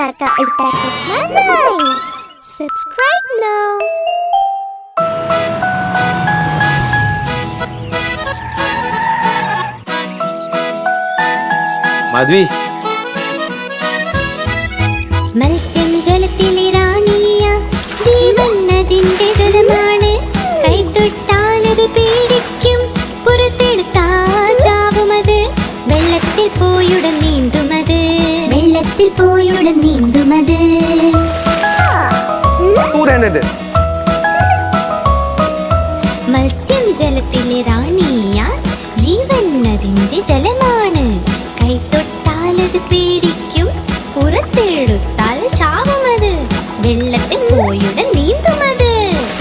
Ultra Chashma Rhymes. Subscribe now. Madhvi. മത്സ്യം ജലത്തിലെ റാണിയ ജീവൻ അതിന്റെ ജലമാണ് കൈതൊട്ടാലത് പേടിക്കും പുറത്തെടുത്താൽ ചാവുമത് വെള്ളത്തിൽ പോയുടൻ നീന്തുമത് വെള്ളത്തിൽ പോയുടൻ നീന്തുമത് മത്സ്യം ജലത്തിലെ റാണിയ ജീവൻ അതിന്റെ ജലമാണ് കൈതൊട്ടാലത് പേടിക്കും പുറത്തെടുത്താൽ ചാവുമത് വെള്ളത്തിൽ പോയുടൻ നീന്തുമത്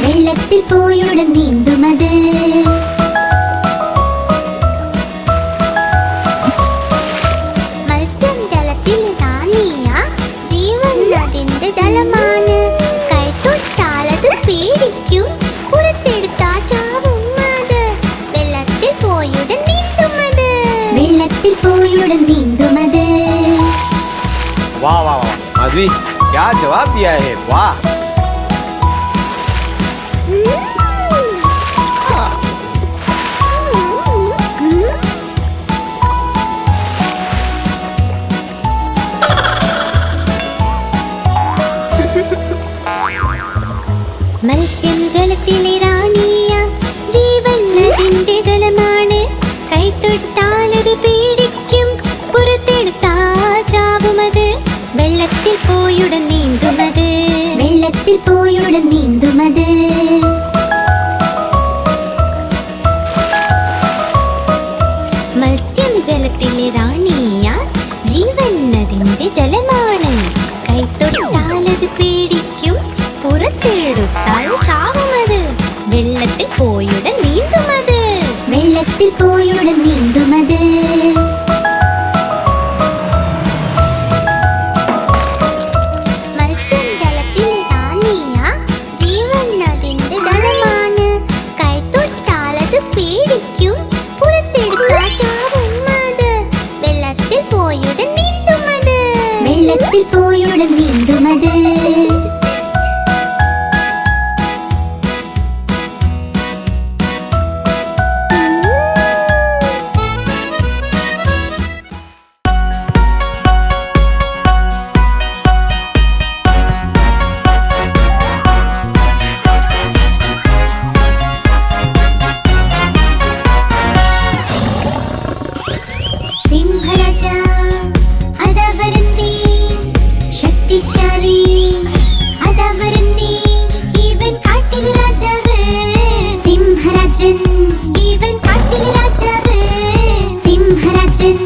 വെള്ളത്തിൽ പോയുടൻ നീന്തുമത് മത്സ്യം ജലത്തിൽ റാണിയ ജീവൻ അതിന്റെ ജലമാണ് കൈതൊട്ടാലത് പേടിക്കും പുറത്തെടുത്താൽ ചാവുമത് വെള്ളത്തിൽ പോയുടൻ നീന്തുമത് വെള്ളത്തിൽ പോയുടൻ നീന്തുമത് वाह वाह वाह माधवी क्या जवाब दिया है वाह മത്സ്യം ജലത്തിലെ റാണിയ ജീവൻ അതിന്റെ ജലമാണ് കൈതൊട്ടാലത് പേടിക്കും പുറത്തെടുത്താൽ ചാവുമത് വെള്ളത്തിൽ പോയുടൻ നീന്തുമത് വെള്ളത്തിൽ പോയുടൻ നീന്തുമത് മത്സ്യം ജലത്തിലെ റാണിയ ജീവൻ അതിന്റെ ജലമാണ് കൈതൊട്ടാലത് പേടിക്കും പുറത്തെടുത്താൽ ചാവുമത് വെള്ളത്തിൽ പോയുടൻ നീന്തുമത് വെള്ളത്തിൽ പോയുടൻ നീന്തുമത് മത്സ്യം ജലത്തിൽ റാണിയ ജീവൻ അതിന്റെ ജലമാണ് കൈതൊട്ടാലത് പേടിക്കും പുറത്തെടുത്താൽ ചാവുമത് വെള്ളത്തിൽ പോയുടൻ നീന്തുമത് വെള്ളത്തിൽ പോയുടൻ നീന്തുമത് സിംഹരാജ അതാ വരുന്നേ ശക്തിശാലി അതാ വരുന്നേ ഇവൻ കാട്ടിലെ രാജാവ് സിംഹരാജൻ ഇവൻ കാട്ടിലെ രാജാവ് സിംഹരാജൻ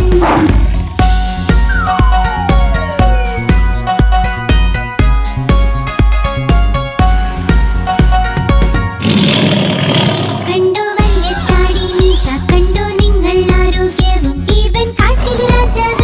കണ്ടോ വലിയ താടി മീശ കണ്ടോ നിങ്ങൾ ആരോഗ്യവും ഇവൻ കാട്ടിലെ രാജാവ്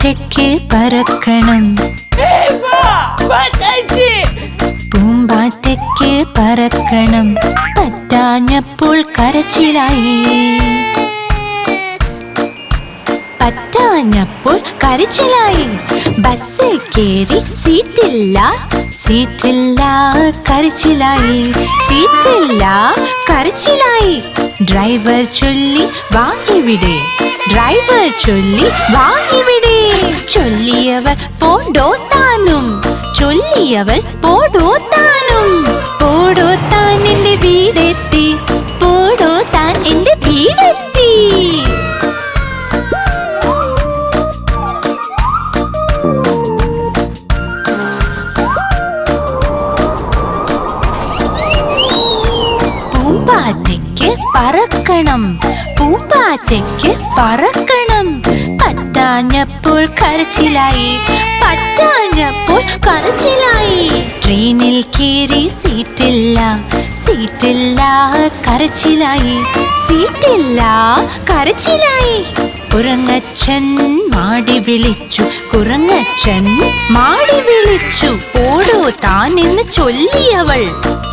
പൂമ്പാറ്റയ്ക്ക് പറക്കണം, പൂമ്പാറ്റയ്ക്ക് പറക്കണം, പറ്റാഞ്ഞപ്പോൾ കരച്ചിലായി, പറ്റാഞ്ഞപ്പോൾ കരച്ചിലായി. ബസ്സിൽ കേറി സീറ്റില്ല, സീറ്റില്ല കരച്ചിലായി, സീറ്റില്ല കരച്ചിലായി. ഡ്രൈവർ ചൊല്ലി വാ ഇവിടെ, ഡ്രൈവർ ചൊല്ലി വാ ഇവിടെ. ചൊല്ലിയവൾ പോടോ താനും, ചൊല്ലിയവൾ പോടോ താനും. പോടോ താൻ എന്റെ വീടെത്തി, പോടോ താൻ എന്റെ വീടെത്തി. പൂമ്പാറ്റയ്ക്ക് പറക്കണം, പൂമ്പാറ്റയ്ക്ക് പറക്കണം, പറ്റാഞ്ഞപ്പോൾ കരച്ചിലായി, പറ്റാഞ്ഞപ്പോൾ കരച്ചിലായി. ട്രെയിനിൽ കേറി സീറ്റില്ല, സീറ്റില്ല കരച്ചിലായി, സീറ്റില്ല കരച്ചിലായി. കുരങ്ങച്ചൻ മാടി വിളിച്ചു, കുരങ്ങച്ചൻ മാടി വിളിച്ചു. പോടോ താൻ എന്ന് ചൊല്ലിയവൾ,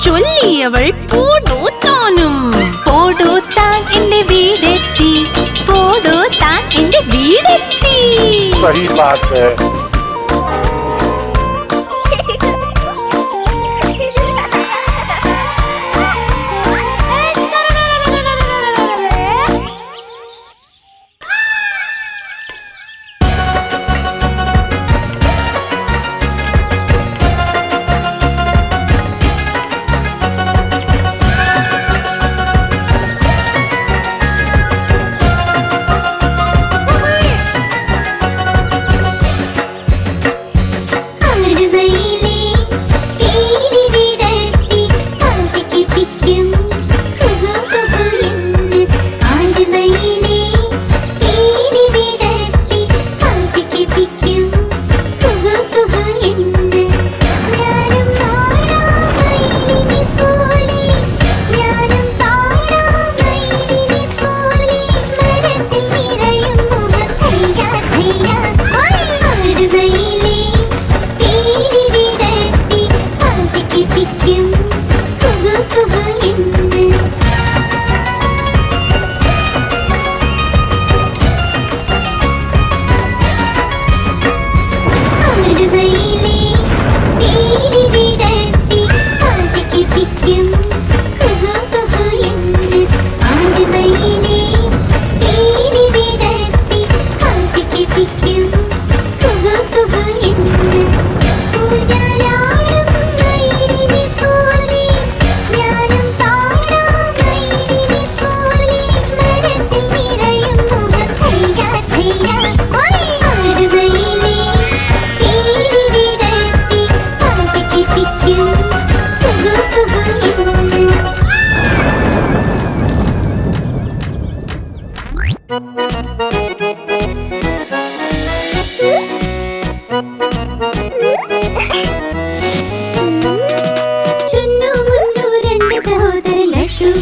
ചൊല്ലിയവൾ പോടോ താനും. പോടോ താൻ എന്റെ വീടെത്തി, പോടോ താൻ എന്റെ വീടെത്തി. सही बात है।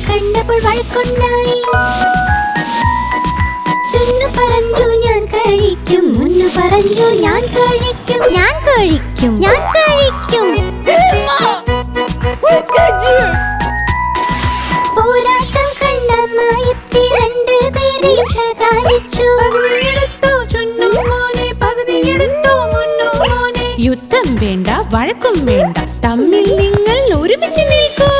കണ്ടപ്പോൾ വഴക്കുണ്ടായി. ചുന്നു പറഞ്ഞു ഞാൻ കഴിക്കും, മുന്നു പറഞ്ഞു ഞാൻ കഴിക്കും, ഞാൻ കഴിക്കും, ഞാൻ കഴിക്കും. പോരാട്ടം കണ്ടമായെത്തി രണ്ടുപേരെയും ശകാരിച്ചു. യുദ്ധം വേണ്ട, വഴക്കും വേണ്ട, തമ്മിൽ നിങ്ങൾ ഒരുമിച്ച് നിൽക്കൂ.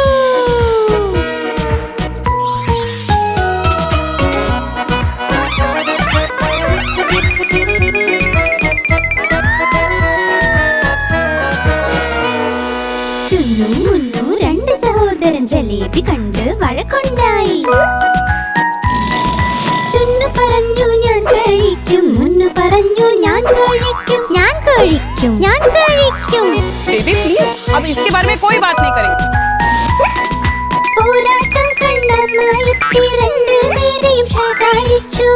ചുന്നു മുന്നു രണ്ട് സഹോദരൻ ജലേബി കണ്ട് വഴക്കുണ്ടായി. ചുന്നു പറഞ്ഞു ഞാൻ കഴിക്കും, മുന്നു പറഞ്ഞു ഞാൻ കഴിക്കും, ഞാൻ കഴിക്കും, ഞാൻ കഴിക്കും. बेबी प्लीज, अब इसके बारे में कोई बात नहीं करेंगे. പോരാട്ടം കണ്ടമായെത്തി രണ്ടുപേരെയും ശകാരിച്ചു.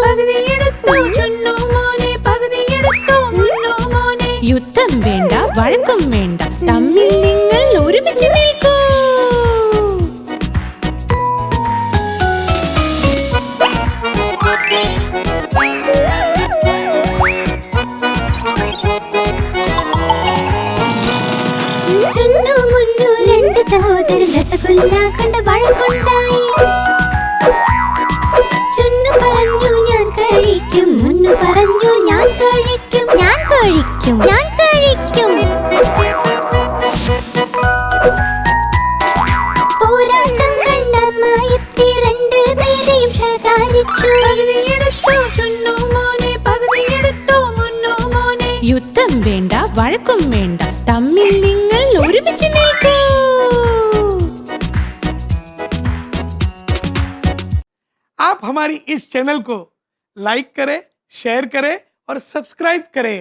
യുദ്ധം വേണ്ട, വഴക്കും വേണ്ട, തമ്മിൽ നിങ്ങൾ ഒരുമിച്ച് നിൽക്കൂ. സഹോദരൻ രസഗുല്ല കൊണ്ട് വഴക്കുണ്ടായി. ചുന്നു പറഞ്ഞു ഞാൻ കഴിക്കും, മുന്നു പറഞ്ഞു ഞാൻ കഴിക്കും, ഞാൻ കഴിക്കും, ഞാൻ കഴിക്കും. പോരാട്ടം കണ്ട അമ്മായിത്തി രണ്ടുപേരെയും ശകാരിച്ചു. യുദ്ധം വേണ്ട, വഴക്കും വേണ്ട, തമ്മിൽ നിങ്ങൾ ഒരുമിച്ച് നിൽക്കൂ. आप हमारी इस चैनल को लाइक करें, शेयर करें और सब्सक्राइब करें।